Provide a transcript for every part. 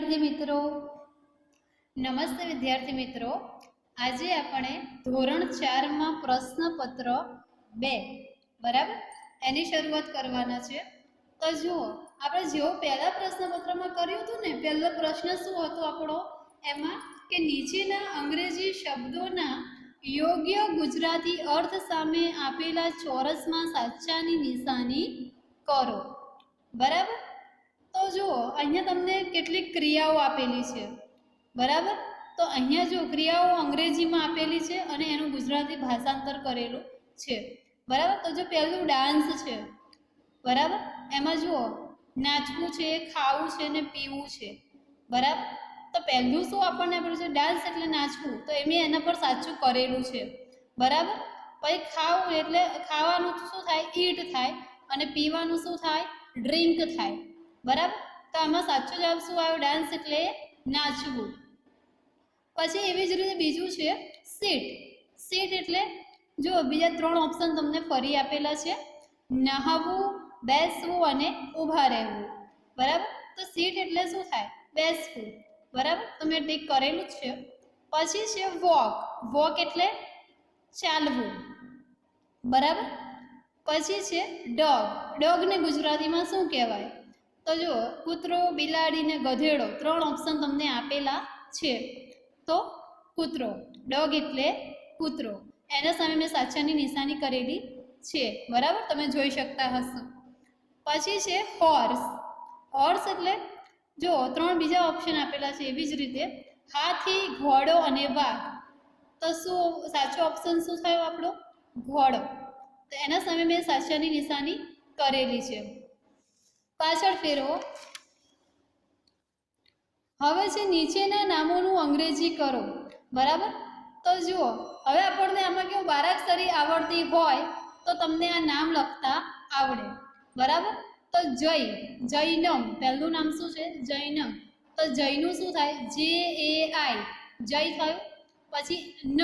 विद्यार्थी मित्रों, नमस्ते विद्यार्थी मित्रों। आज આપણે ધોરણ 4 માં પ્રશ્નપત્ર 2 બરાબર એની શરૂઆત કરવાના છે। તો જુઓ, આપણે જેવો પહેલા પ્રશ્નપત્રમાં કર્યું હતું ને, પહેલો પ્રશ્ન શું હતો આપણો, એમાં કે નીચેના અંગ્રેજી શબ્દોના યોગ્ય ગુજરાતી અર્થ સામે આપેલા ચોરસમાં સાચાની નિશાની કરો। બરાબર। तो जुओ अहींया तमने केटलीक क्रियाओ आपेली छे। बराबर। तो अहींया जो क्रियाओ अंग्रेजी में आपेली छे अने एनुं गुजराती भाषांतर करेलुं छे। बराबर। तो जो पहेलुं डांस छे, बराबर, एमां जुओ नाचवुं छे, खावुं छे ने पीवुं छे। बराबर। तो पहेलुं शुं आपणे आपेलुं छे, डांस एटले नाचवुं, तो एमे एना पर साचुं करेलुं छे। बराबर। पछी खावुं एटले खावानुं शुं थाय, ईट थाय, अने पीवानुं शुं थाय, ड्रिंक थाय। बराबर। तो आमां साचो जवाब शुं आव्यो, डांस एटले नाचवुं। पछी एवी ज रीते बीजुं छे सीट। सीट एटले जो बीजा 3 ऑप्शन तमने फरी आपेला छे, नहावुं, बेसवुं अने ऊभा रहेवुं। बराबर। तो सीट एटले शुं थाय, बेसवुं। बराबर। तो मैं टिक करेलुं ज छे। पछी छे वॉक। वॉक एटले चालवुं। बराबर। पछी छे डॉग। डॉग ने गुजराती में शुं कहेवाय, तो जो कूतरो, बिलाड़ी ने गधेड़ो 3 ऑप्शन तमने आपेला छे। तो कूतरो, डॉग एटले कूतरो, एना सामे मैं साचानी निशानी करेली छे। बराबर। तमे जोई शकता हशो। पछी छे हॉर्स। हॉर्स एटले जो 3 बीजा ऑप्शन आपेला छे एवी ज रीते हाथी, घोड़ो अने वाघ। तो शुं साचो ऑप्शन शुं थयो आपणो, घोड़ो। तो एना सामे मैं साचानी निशानी करेली छे। पाछळ फेरवो। हवे छे नीचेना नामोनुं अंग्रेजी करो। बराबर। तो जुओ, हवे आपणे आमां केवुं बाराक्षरी आवडती होय तो तमने आ नाम लखता आवडे। बराबर। तो जय, जैनम, पहेલું नाम शुं छे, जैनम। तो जयनुं शुं थाय, JAI, जय थयुं। पछी न,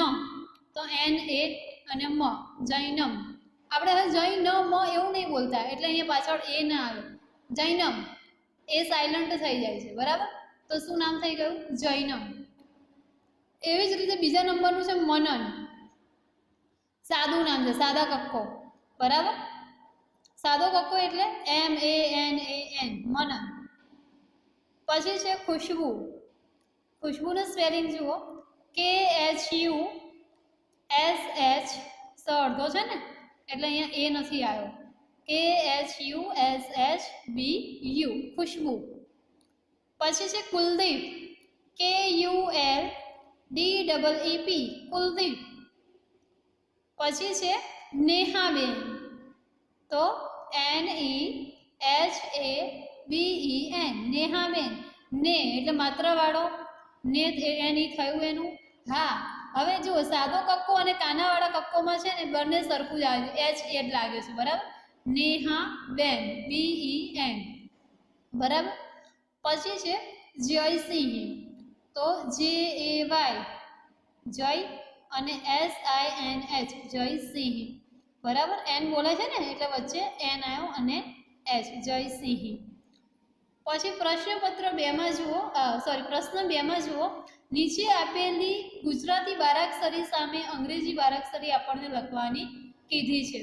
तो NA अने म, जैनम। आपणे હવે જય ન મ એવું નહીં બોલતા, એટલે અહીંયા પાછળ એ ના આવે, જૈનમ, એ સાયલન્ટ થઈ જાય છે। બરાબર। તો શું નામ થઈ ગયું, જૈનમ। એવી જ રીતે બીજા નંબરનું છે मनन। સાદું નામ છે, સાદા કક્કો। બરાબર। સાદો કક્કો એટલે MANAN, मनन। પછી છે ખુશ્બુ। ખુશ્બુનું સ્પેલિંગ જુઓ, KHUSH, સ અડધો છે ને એટલે અહીંયા એ નથી આવ્યો, KHUSHBU, ખુશ્બુ। પછી છે કુલદીપ, KULDEEP, કુલદીપ। પછી છે નેહાબેન, તો NEHABEN, નેહાબેન। ને એટલે માત્રાવાળો ને એની થયું એનું હા। હવે જો સાદો કક્કો અને કાનાવાળા કક્કોમાં છે ને બંને સરખું જ આવે, એચ એ જ લાગે છે। બરાબર। નેહાબેન, BEN। બરાબર। પછી છે જયસિંહ, તો JAY, જય અને SINH, જયસિંહ। બરાબર। એન બોલે છે ને એટલે વચ્ચે એન આવ્યો અને એચ, જયસિંહ। પછી પ્રશ્નપત્ર 2 માં જુઓ, પ્રશ્ન 2 માં જુઓ, નીચે આપેલી ગુજરાતી બારાક્ષરી સામે અંગ્રેજી બારાક્ષરી આપણને લખવાની કીધી છે।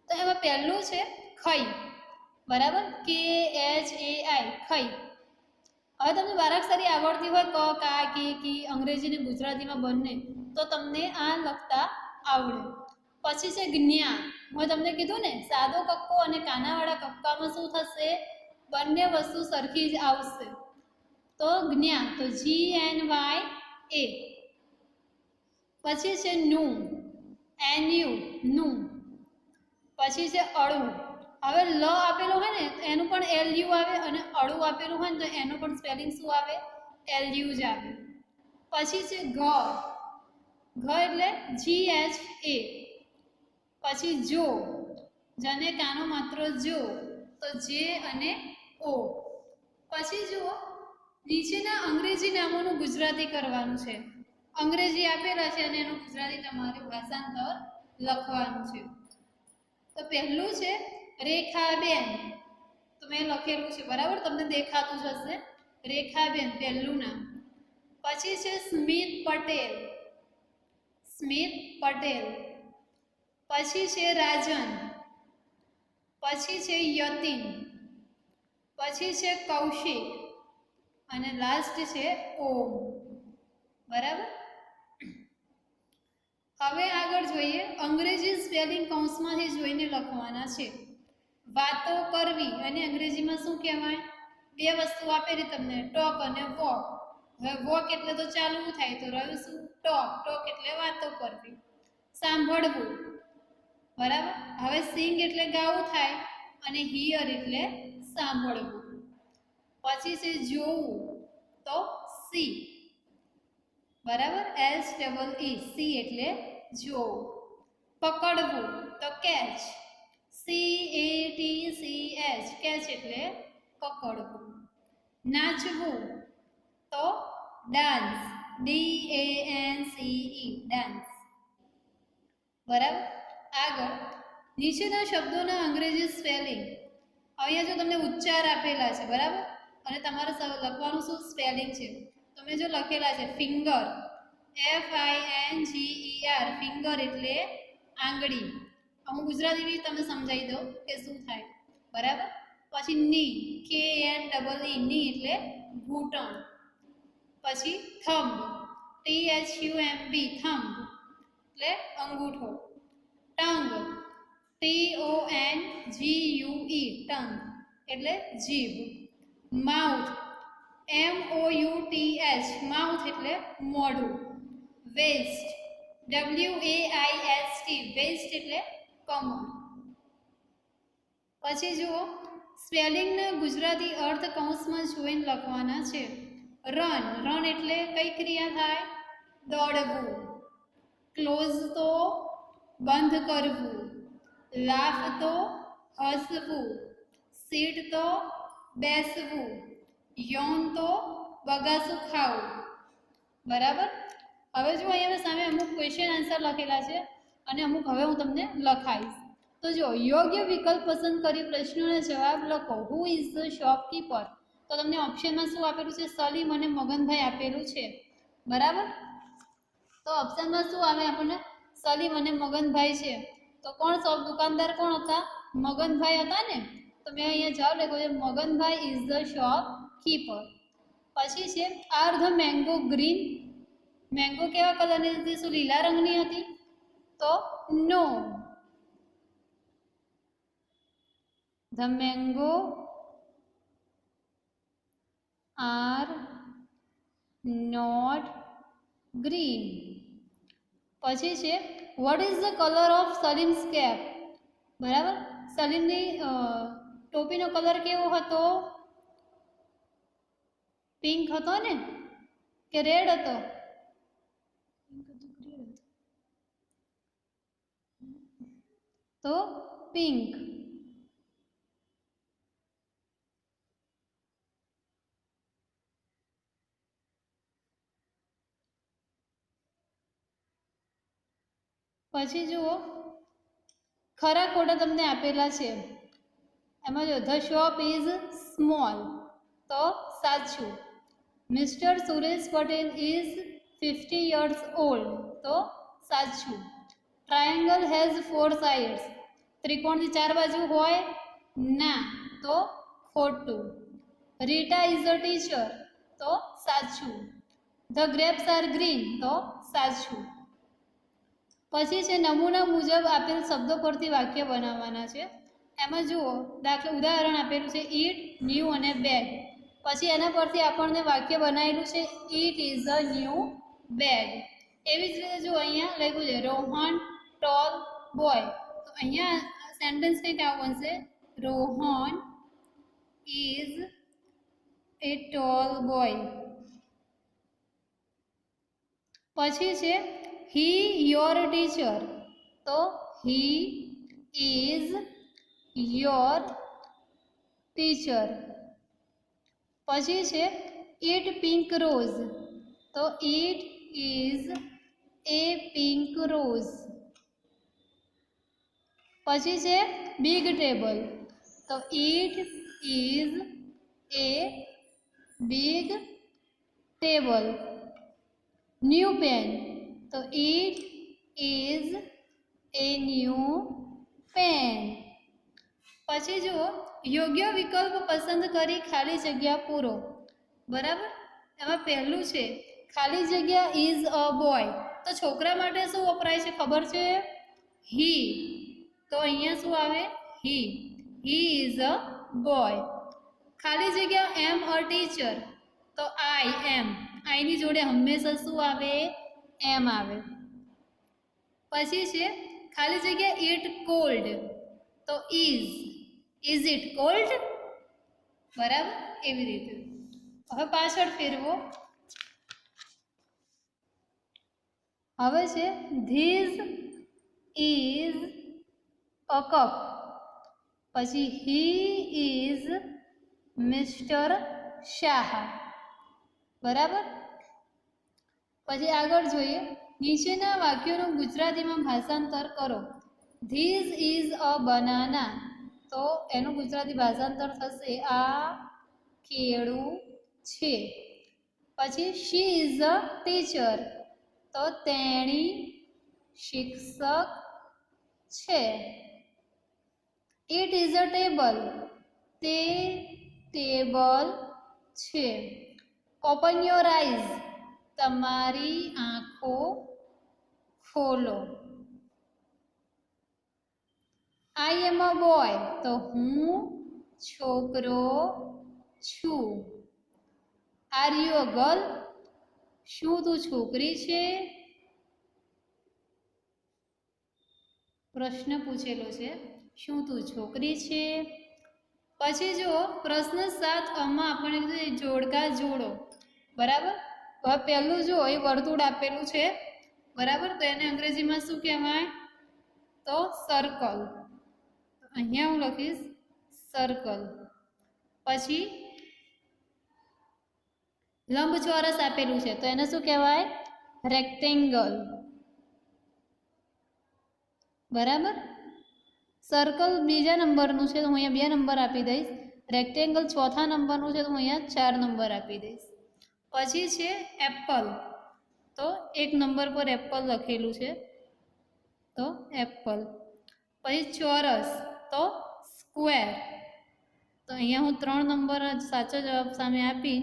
તો એમાં પહેલું છે ખઈ। બરાબર। KHAI, ખઈ। હવે તમને બારાક્ષરી આવડતી હોય, ક, કા, કી, અંગ્રેજી ને ગુજરાતીમાં બંને, તો તમને આ લખતા આવડે। પછી છે જ્ઞા। હું તમને કીધું ને, સાદો કક્કો અને કાનાવાળા કક્કામાં શું થશે, બંને વસ્તુ સરખી જ આવશે। તો જ્ઞા, તો GNYA। પછી છે નું, NU, નું। પછી છે અળું। હવે લ આપેલું હોય ને તો એનું પણ LU આવે, અને અળું આપેલું હોય ને તો એનું પણ સ્પેલિંગ શું આવે, LU જ આવે। પછી છે ઘ। ઘ એટલે GHA। પછી જો, જને કાનો માત્ર જો, તો જે અને ઓ। પછી જુઓ, નીચેના અંગ્રેજી નામોનું ગુજરાતી કરવાનું છે। અંગ્રેજી આપેલા છે અને એનું ગુજરાતી તમારે ભાષાંતર લખવાનું છે। તો પહેલું છે રેખાબેન, તો મેં લખેલું છે, બરાબર, તમને દેખાતું જ હશે। રેખાબેન પહેલું નામ. પછી છે સ્મિત પટેલ, સ્મિત પટેલ. પછી છે રાજન, પછી છે યતિન, પછી છે કૌશિક અને લાસ્ટ છે ઓમ. બરાબર. હવે આગળ જોઈએ. અંગ્રેજી સ્પેલિંગ કૌંસમાંથી જોઈને લખવાના છે. વાતો કરવી અને અંગ્રેજીમાં શું કહેવાય? બે વસ્તુ આપેલી તમને, ટોક અને વોક. હવે વોક એટલે તો ચાલવું થાય, તો રહ્યું શું? ટોક. ટોક એટલે વાતો કરવી. સાંભળવું. બરાબર. હવે સિંગ એટલે ગાવું થાય અને હિયર એટલે સાંભળવું. પછી છે જોવું, તો સી. બરાબર. SEE, સી એટલે જોવું. પકડવું તો કેચ, CATCH, કેચ એટલે પકડવું. નાચવું તો ડાન્સ, DANCE, ડાન્સ. બરાબર. આગળ નીચેના શબ્દોના અંગ્રેજી સ્પેલિંગ. અહીંયા જો તમને ઉચ્ચાર આપેલા છે, બરાબર, અને તમારે લખવાનું શું સ્પેલિંગ છે. તમે જો લખેલા છે ફિંગર, FINGER, ફિંગર એટલે આંગળી. હું ગુજરાતી બી તમે સમજાવી દઉં કે શું થાય. બરાબર. પછી ની, KNEE, ની એટલે ઘૂંટણ. પછી થંબ, THUMB, થંબ એટલે અંગૂઠો. ટંગ, TONGUE, ટંગ એટલે જીભ. માઉથ, MOUTH, માઉથ એટલે મોઢું. વેસ્ટ, WAIST, વેસ્ટ એટલે કમર. પછી જુઓ, સ્પેલિંગના ગુજરાતી અર્થ કૌંસમાં જોઈને લખવાના છે. રન, રન એટલે કઈ ક્રિયા થાય? દોડવું. ક્લોઝ તો બંધ કરવું. લાફ તો હસવું. સીટ તો બેસવું. યૌન તો બગાસું ખાવું. બરાબર. હવે જો અહીંયા સામે અમુક ક્વેશ્ચન આન્સર લખેલા છે અને અમુક હવે હું તમને લખાઈશ. તો જો યોગ્ય વિકલ્પ પસંદ કરી પ્રશ્નોના જવાબ લખો. હુ ઇઝ ધ શોપકીપર? તો તમને ઓપ્શનમાં શું આપેલું છે? સલીમ અને મગનભાઈ આપેલું છે. બરાબર. તો ઓપ્શનમાં શું આવે આપણને? સલીમ અને મગનભાઈ છે. તો કોણ દુકાનદાર કોણ હતા? મગનભાઈ હતા ને. તો મેં અહીંયા જવાબ લખ્યો છે Maganbhai is the shopkeeper. પછી છે are the mango green? Mango કેવા કલરની હતી? શું લીલા રંગની હતી? તો no, the mango are not green. પછી છે what is the colour of Salim's cap? બરાબર. સલીમની ટોપીનો કલર કેવો હતો? પિંક હતો ને કે રેડ હતો? તો પિંક. પછી જુઓ, ખરા ખોટા તમને આપેલા છે. એમાં જો ધ શોપ ઇઝ સ્મોલ, તો સાચું. Mister Suresh Patel is 50 years old, તો સાચું. ટ્રાયેંગલ હેઝ 4 sides, ત્રિકોણની 4 બાજુ હોય ના, તો ખોટું. રીટા ઇઝ અ ટીચર, તો સાચું. ધ ગ્રેપ્સ આર ગ્રીન, તો સાચું. પછી છે નમૂના મુજબ આપેલ શબ્દો પરથી વાક્ય બનાવવાના છે. એમાં જુઓ, ઉદાહરણ આપેલું છે ઈટ, ન્યૂ અને બેગ. પછી એના પરથી આપણને વાક્ય બનાવેલું છે it is a new bag. એવી જ રીતે જો અહીંયા લખ્યું છે રોહન ટોલ બોય, તો અહીંયા સેન્ટેન્સ કંઈક આવું બનશે, Rohan is a tall boy. પછી છે હી યોર ટીચર, તો હી ઇઝ યોર ટીચર. પછી છે ઇટ પિંક રોઝ, તો it is A pink rose. પછી છે બિગ ટેબલ, તો it is A big table. New pen. तो it is a new pen. પછી જુઓ યોગ્ય વિકલ્પ પસંદ કરી ખાલી જગ્યા પૂરો. બરાબર, એમાં પહેલું છે ખાલી જગ્યા ઇઝ અ બોય. તો છોકરા માટે શું વપરાય છે ખબર છે? હી. તો અહીંયા શું આવે? He. He is a boy. ખાલી જગ્યા એમ અ ટીચર. તો આઈ એમ. આઈની જોડે હંમેશા શું આવે? એમ આવે. પછી છે ખાલી જગ્યા ઇટ કોલ્ડ. તો ઇઝ ઇટ કોલ્ડ. બરાબર, એવી રીતે. હવે પાછળ ફેરવો. હવે છે ધીઝ ઇઝ અ કપ. પછી હી ઇઝ મિસ્ટર શાહ. બરાબર. પછી આગળ જોઈએ. નીચેના વાક્યોનું ગુજરાતીમાં ભાષાંતર કરો. This is a banana. તો એનું ગુજરાતી ભાષાંતર થશે આ કેળું છે. પછી શી ઇઝ અ ટીચર. તો તેણી શિક્ષક છે. It is a table. તે ટેબલ છે. Open your eyes. તમારી આંખો ખોલો. આઈ એમ અ બોય. તો હું છોકરો છું. Are you a girl. શું તું છોકરી છે? પ્રશ્ન પૂછેલો છે, શું તું છોકરી છે? પછી જુઓ પ્રશ્ન 7 માં આપણે જોડકા જોડો. બરાબર. હવે પહેલું જુઓ એ વર્તુળ આપેલું છે. બરાબર, તો એને અંગ્રેજીમાં શું કહેવાય? તો સર્કલ. અહીંયા હું લખીશ સર્કલ. પછી લંબચોરસ આપેલું છે, તો એને શું કહેવાય? રેક્ટેંગલ. બરાબર. સર્કલ બીજા નંબરનું છે, તો હું અહીંયા 2 નંબર આપી દઈશ. રેક્ટેંગલ ચોથા નંબરનું છે, તો હું અહીંયા 4 નંબર આપી દઈશ. પછી છે એપલ. તો 1 નંબર પર એપલ લખેલું છે, તો એપલ. પછી ચોરસ. તો સ્ક્વેર. તો અહીંયા હું 3 નંબર સાચો જવાબ સામે આપી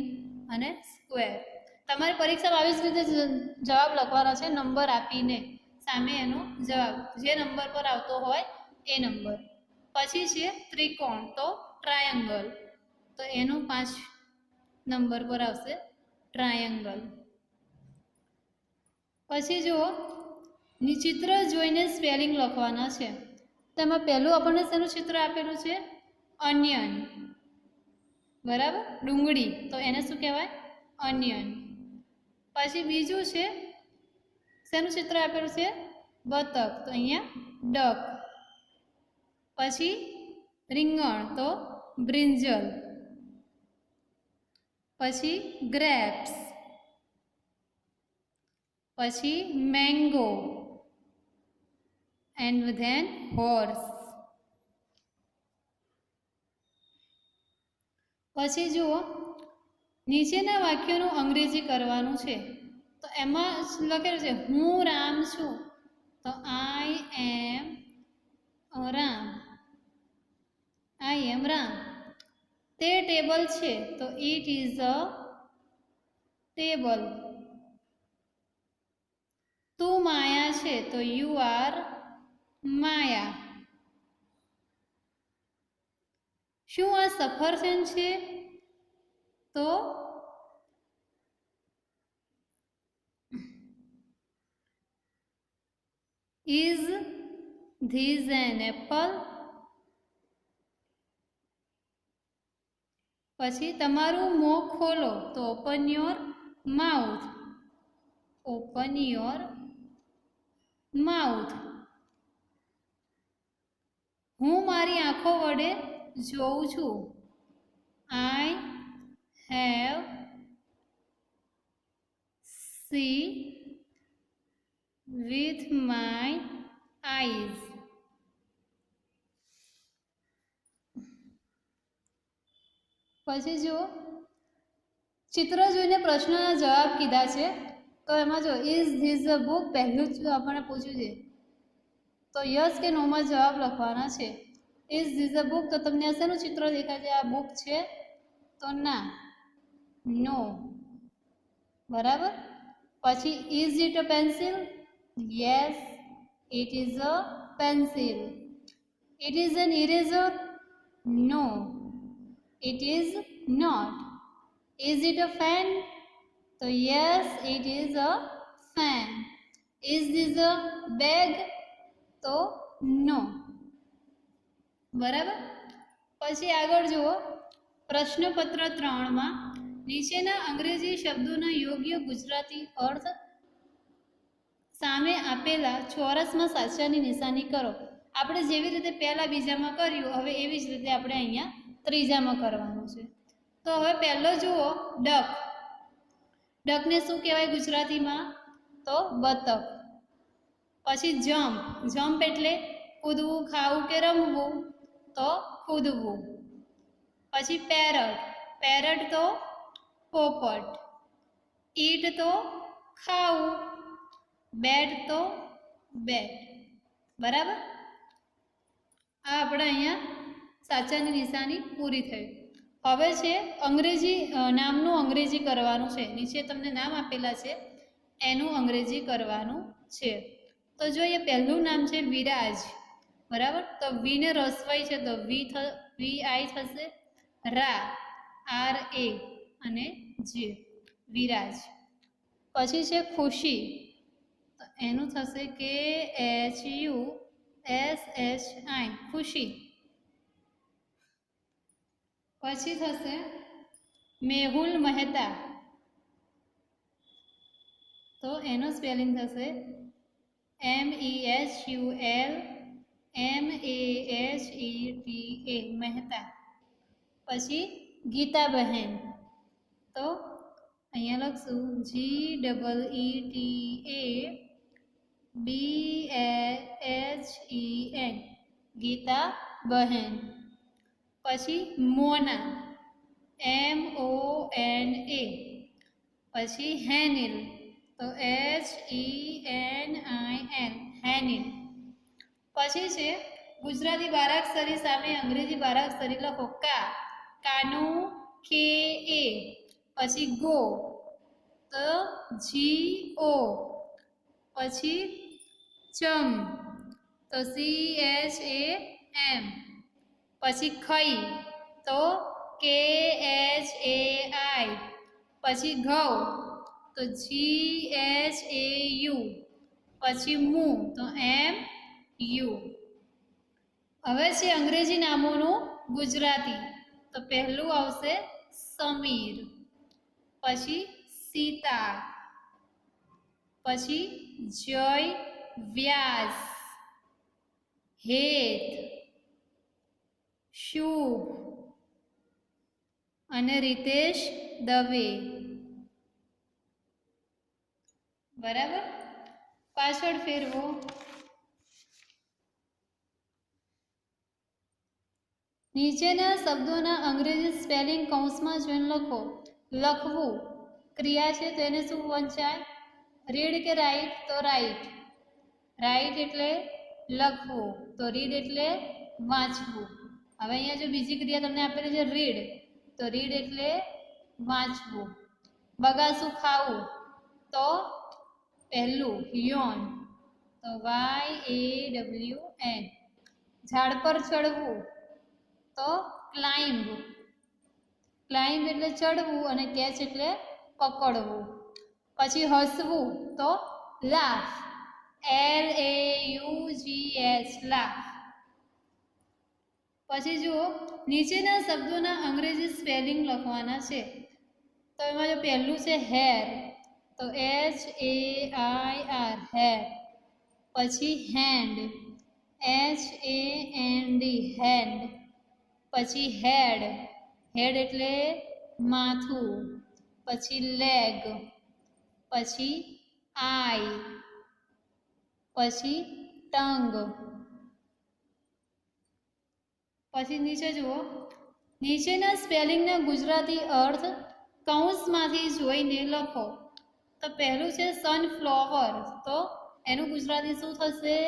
અને સ્ક્વેર. તમારી પરીક્ષામાં આવી જ રીતે જવાબ લખવાનો છે, નંબર આપીને સામે એનો જવાબ જે નંબર પર આવતો હોય એ નંબર. પછી છે ત્રિકોણ. તો ટ્રાયંગલ. તો એનો 5 નંબર પર આવશે ટ્રાયંગલ. પછી જુઓ ચિત્ર જોઈને સ્પેલિંગ લખવાના છે. તેમાં પહેલું આપણને શેનું ચિત્ર આપેલું છે? ઓનિયન. બરાબર, ડુંગળી. તો એને શું કહેવાય? ઓનિયન. પછી બીજું છે શેનું ચિત્ર આપેલું છે? બતક. તો અહીંયા ડક. પછી રીંગણ. તો બ્રિંજલ. પછી ગ્રેપ્સ. પછી મેંગો. And then horse. પછી જુઓ નીચેના વાક્યોનું અંગ્રેજી કરવાનું છે. તો એમાં લખેલું છે હું રામ છું. તો આઈ એમ રામ. આઈ એમ રામ. તે ટેબલ છે. તો ઇટ ઇઝ અ ટેબલ. તું માયા છે. તો યુ આર માયા. શું આ સફરજન છે? તો ઇઝ ધીઝ એન એપલ? પછી તમારું મોં ખોલો. તો open your mouth. Open your mouth. હું મારી આંખો વડે જોઉં છું. I have C with my eyes. પછી જુઓ ચિત્ર જોઈને પ્રશ્નના જવાબ કીધા છે તો એમાં જો ઇઝ ધીસ અ બુક પહેલું જ આપણને પૂછ્યું છે તો યસ કે નોમાં જવાબ લખવાના છે. ઇઝ ધીસ અ બુક તો તમને શેનું ચિત્ર દેખાય છે? આ બુક છે તો ના, નો. બરાબર. પછી is it a pencil? Yes it is a pencil. It is an eraser? No it is not. Is it a fan? તો yes it is a fan. Is this a bag? તો no. બરાબર. પછી આગળ જુઓ પ્રશ્નપત્ર 3માં નીચેના અંગ્રેજી શબ્દોના યોગ્ય ગુજરાતી અર્થ સામે આપેલા ચોરસમાં સાચાની નિશાની કરો. આપણે જેવી રીતે પહેલા બીજામાં કર્યું હવે એવી જ રીતે આપણે અહીંયા ત્રીજામાં કરવાનું છે. તો હવે પહેલો જુઓ ડક. ડકને શું કહેવાય ગુજરાતીમાં? તો બતક. પછી જમ્પ. જમ્પ એટલે કૂદવું, ખાવું કે રમવું, તો કૂદવું. પછી પેરટ. પેરટ તો પોપટ. ઈટ તો ખાવું. બેટ તો બેટ. બરાબર. આ આપણે અહીંયા સાચાની નિશાની પૂરી થઈ. હવે છે અંગ્રેજી નામનું અંગ્રેજી કરવાનું છે. નીચે તમને નામ આપેલા છે એનું અંગ્રેજી કરવાનું છે. તો જો એ પહેલું નામ છે વિરાજ. બરાબર. તો વીને રસવાઈ છે તો વી આઈ થશે. રા આર એ અને જે વિરાજ. પછી છે ખુશી તો એનું થશે કે H U S H I ખુશી. પછી થશે મેહુલ મહેતા તો એનું સ્પેલિંગ થશે MEHUL MAHETA મહેતા. પછી ગીતાબહેન તો અહીંયા લખશું GEETABHEN ગીતાબહેન. પછી મોના MONA. પછી હેનિલ તો HENIL હેનિલ. પછી છે ગુજરાતી બારાક્ષરી સામે અંગ્રેજી બારાક્ષરી લખો. કાનું KA. પછી ગો તો GO. પછી ચમ તો CHAM. પછી ખઈ તો KHAI. પછી ઘઉં તો GHAU. પછી મું તો MU. હવે છે અંગ્રેજી નામોનું ગુજરાતી તો પહેલું આવશે સમીર. પછી સીતા. પછી જય વ્યાસ. હેત શુભ અને રીતેશ દવે. બરાબર. પાછળ ફેરવો. નીચેના શબ્દોના અંગ્રેજી સ્પેલિંગ કૌંસમાં જોઈને લખો. લખવું ક્રિયા છે તેને શું વંચાય? રીડ કે રાઈટ? તો રાઈટ. રાઈટ એટલે લખવું તો રીડ એટલે વાંચવું. હવે અહીંયા જો બીજી ક્રિયા તમને આપેલી છે રીડ તો રીડ એટલે વાંચવું. બગાસું ખાવું તો પહેલું યોન તો YAWN. ઝાડ પર ચડવું તો ક્લાઇમ્બ. ક્લાઇમ્બ એટલે ચડવું અને કેચ એટલે પકડવું. પછી હસવું તો લાફ LAUGH લાફ. પછી જુઓ નીચેના શબ્દોના અંગ્રેજી સ્પેલિંગ લખવાના છે. તો એમાં જો પહેલું છે હેર તો HAIR હેર. પછી હેન્ડ HAND હેન્ડ. પછી હેડ. હેડ એટલે માથું. પછી લેગ. પછી આઈ. પછી ટંગ. પછી નીચે જુઓ નીચેના સ્પેલિંગના ગુજરાતી અર્થ કૌંસમાંથી જોઈને લખો. તો પહેલું છે સનફ્લાવર, તો એનું ગુજરાતી શું થશે?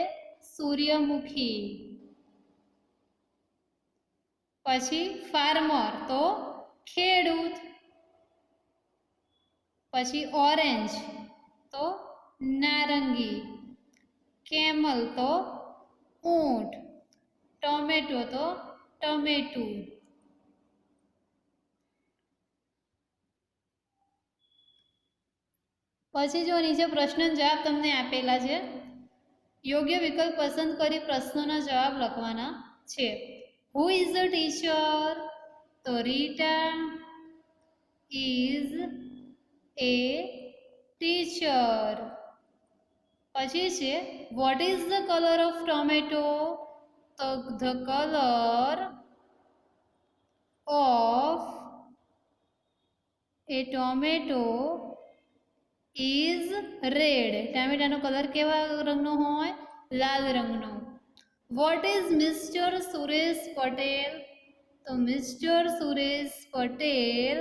સૂર્યમુખી. પછી ફાર્મર, તો ખેડૂત. પછી ઓરેન્જ, તો નારંગી. કેમલ, તો ઊંટ. ટોમેટો, તો ટમેટું. પછી જો નીચે પ્રશ્ન જવાબ તમને આપેલા છે, યોગ્ય વિકલ્પ પસંદ કરી પ્રશ્નોના જવાબ લખવાના છે. Who is the teacher? તો રીટા ઇઝ એ ટીચર. પછી છે what is the colour of tomato? તો the colour of a tomato is red. ટામેટાનો કલર કેવા રંગનો હોય? લાલ રંગનો. What is mister Suresh Patel? તો mister Suresh Patel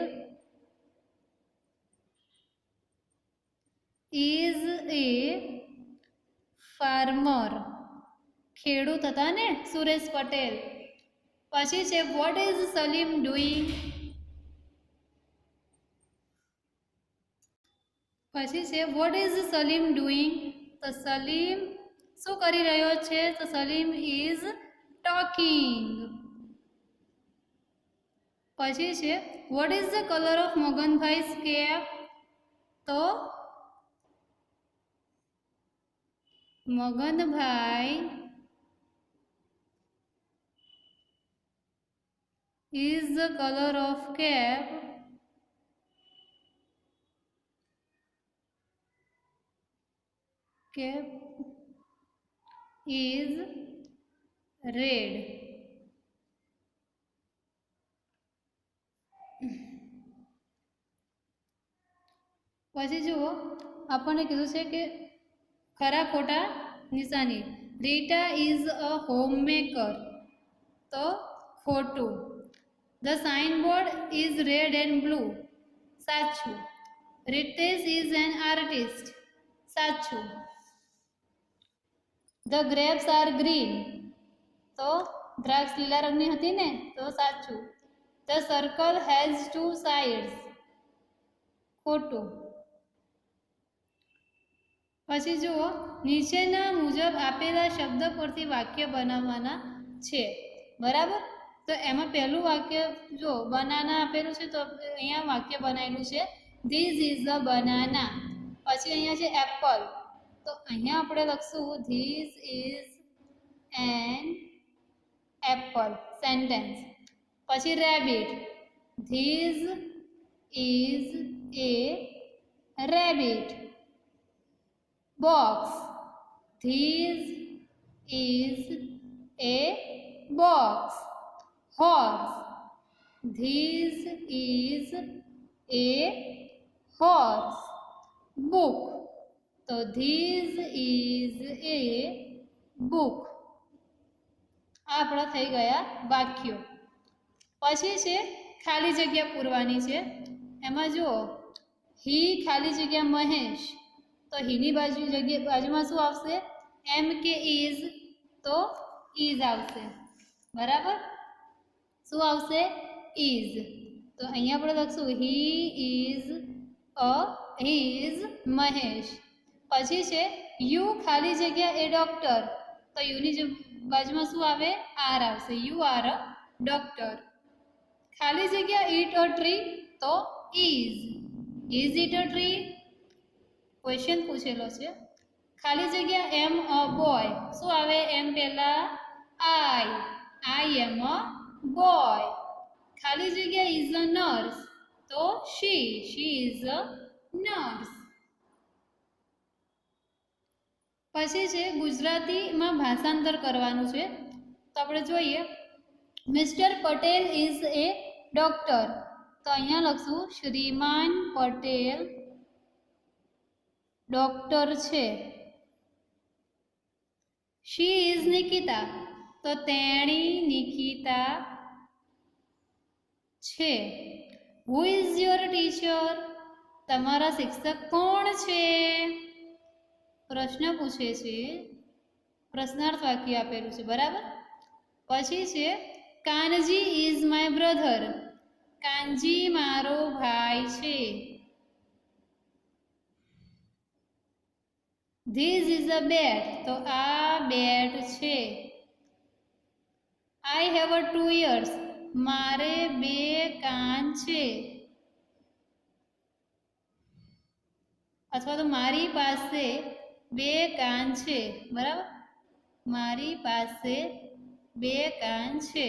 is a farmer. ખેડૂત હતા ને સુરેશ પટેલ. પછી છે વોટ ઇઝ સલીમ ડુઈંગ? પછી છે વોટ ઇઝ સલીમ ડુઈંગ? તો સલીમ શું કરી રહ્યો છે? તો સલીમ ઇઝ ટોકિંગ. પછી છે what is the colour of Maganbhai's cap? તો Maganbhai is the colour of cap is red. પછી જુઓ આપણને કીધું છે કે ખરા ખોટા નિશાની. રીટા ઇઝ અ હોમમેકર, તો ખોટું. The signboard is red and blue, સાચું. રિતેશ ઇઝ એન આર્ટિસ્ટ, સાચું. ધ ગ્રેપ્સ આર ગ્રીન, તો દ્રાક્ષ લીલા રંગની હતી ને, તો સાચું. The circle has two sides, ખોટું. પછી જુઓ નીચેના મુજબ આપેલા શબ્દ પરથી વાક્ય બનાવવાના છે, બરાબર. તો એમાં પહેલું વાક્ય જો બનાના આપેલું છે, તો અહીંયા વાક્ય બનાવેલું છે ધીસ ઇઝ ધ બનાના. પછી અહીંયા છે એપલ, તો અહીંયા આપણે લખશું this is an apple, sentence. પછી rabbit, this is a rabbit. Box, this is a box. Horse, this is a horse. Book, તો ધીસ ઇઝ એ બુક. આ આપણા થઈ ગયા વાક્યો. પછી છે ખાલી જગ્યા પૂરવાની છે. એમાં જુઓ હી ખાલી જગ્યા મહેશ, તો હીની બાજુમાં શું આવશે? એમ કે ઇઝ, તો ઇઝ આવશે, બરાબર. શું આવશે? ઇઝ. તો અહીંયા આપણે લખશું હી ઇઝ મહેશ. પછી છે યુ ખાલી જગ્યા એ ડોક્ટર, તો યુની બાજુમાં શું આવે? આર આવશે. You are a doctor. ખાલી જગ્યા ઈટ અ ટ્રી, તો is it a tree? Question પૂછેલો છે. ખાલી જગ્યા એમ અ બોય, શું આવે? એમ પહેલા આઈ એમ અ બોય. ખાલી જગ્યા ઇઝ અ નર્સ, તો શી ઇઝ અ નર્સ. પછી છે ગુજરાતીમાં ભાષાંતર કરવાનું છે, તો આપણે જોઈએ mister Patel is A doctor, તો અહીંયા લખશું શ્રીમાન પટેલ ડોક્ટર છે. શી ઇઝ નિકિતા, તો તેણી નિકિતા છે. Who is your teacher? તમારા શિક્ષક કોણ છે? પ્રશ્ન પૂછે છે, પ્રશ્નાર્થ વાક્ય આપેલું છે, બરાબર. પછી છે Kanji is my brother. Kanji મારો ભાઈ છે. ધીસ ઇઝ અ બેટ. તો આ બેટ છે. I have a 2 ears. મારે 2 કાન છે. અથવા તો મારી પાસે 2 કાન છે, બરાબર. મારી પાસે 2 કાન છે.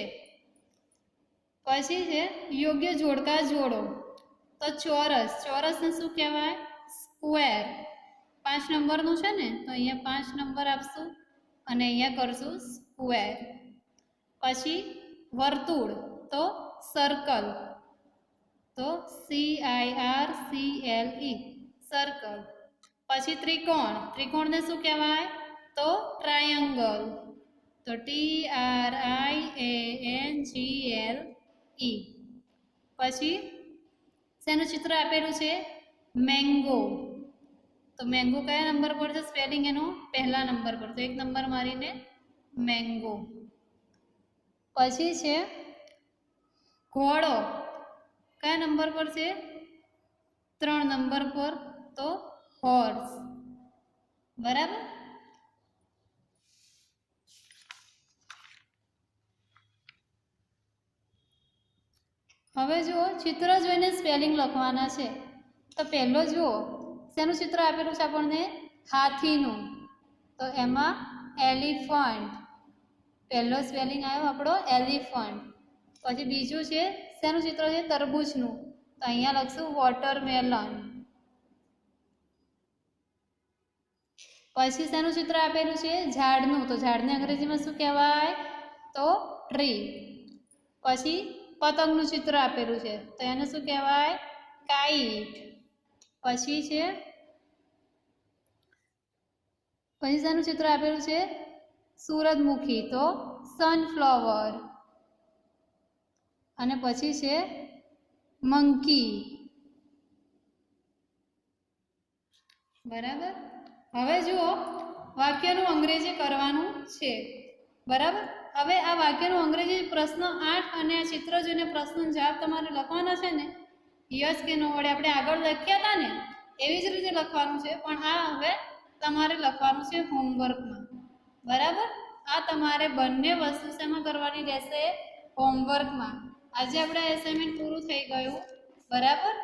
પછી છે યોગ્ય જોડકા જોડો. તો ચોરસ. ચોરસને શું કહેવાય? સ્ક્વેર. 5 નંબરનું છે ને, તો અહીંયા 5 નંબર આપશું અને અહીંયા કરશું સ્ક્વેર. પછી વર્તુળ, તો સર્કલ. તો CIRCLE, સર્કલ. પછી ત્રિકોણ. ત્રિકોણને શું કહેવાય? તો ટ્રાયંગલ. તો TRIANGLE. પછી શેનું ચિત્ર આપેલું છે? મેંગો. તો મેંગો કયા નંબર પર છે? સ્પેલિંગ એનું પહેલા નંબર પર. તો 1 નંબર મારીને મેંગો. પછી છે ઘોડો. કયા નંબર પર છે? 3 નંબર પર. તો હોર્સ, બરાબર. હવે જુઓ, ચિત્ર જોઈને સ્પેલિંગ લખવાના છે. તો પહેલો જુઓ, શેનું ચિત્ર આપેલું છે આપણને? હાથીનું. તો એમાં એલિફન્ટ. પહેલો સ્પેલિંગ આવ્યો આપણો એલિફન્ટ. પછી બીજું છે શેનું ચિત્ર છે? તરબૂચનું. તો અહીંયા લખશું વોટરમેલન. પછી શેનું ચિત્ર આપેલું છે? ઝાડનું. તો ઝાડને અંગ્રેજીમાં શું કહેવાય? તો ટ્રી. પછી પતંગનું ચિત્ર આપેલું છે, તો એને શું કહેવાય? કાઇટ. પછી છે શેનું ચિત્ર આપેલું છે? સૂરજમુખી. તો સનફ્લાવર. અને પછી છે મંકી, બરાબર. હવે જુઓ, વાક્યનું અંગ્રેજી કરવાનું છે, બરાબર. હવે આ વાક્યનું અંગ્રેજી પ્રશ્ન 8 અને આ ચિત્ર જોઈને પ્રશ્ન જવાબ તમારે લખવાના છે ને, યસ કે નો વડે આપણે આગળ લખ્યા હતા ને એવી જ રીતે લખવાનું છે, પણ આ હવે તમારે લખવાનું છે હોમવર્કમાં, બરાબર. આ તમારે બંને વસ્તુ શેમાં કરવાની રહેશે? હોમવર્કમાં. આજે આપણે એસાઇનમેન્ટ પૂરું થઈ ગયું, બરાબર.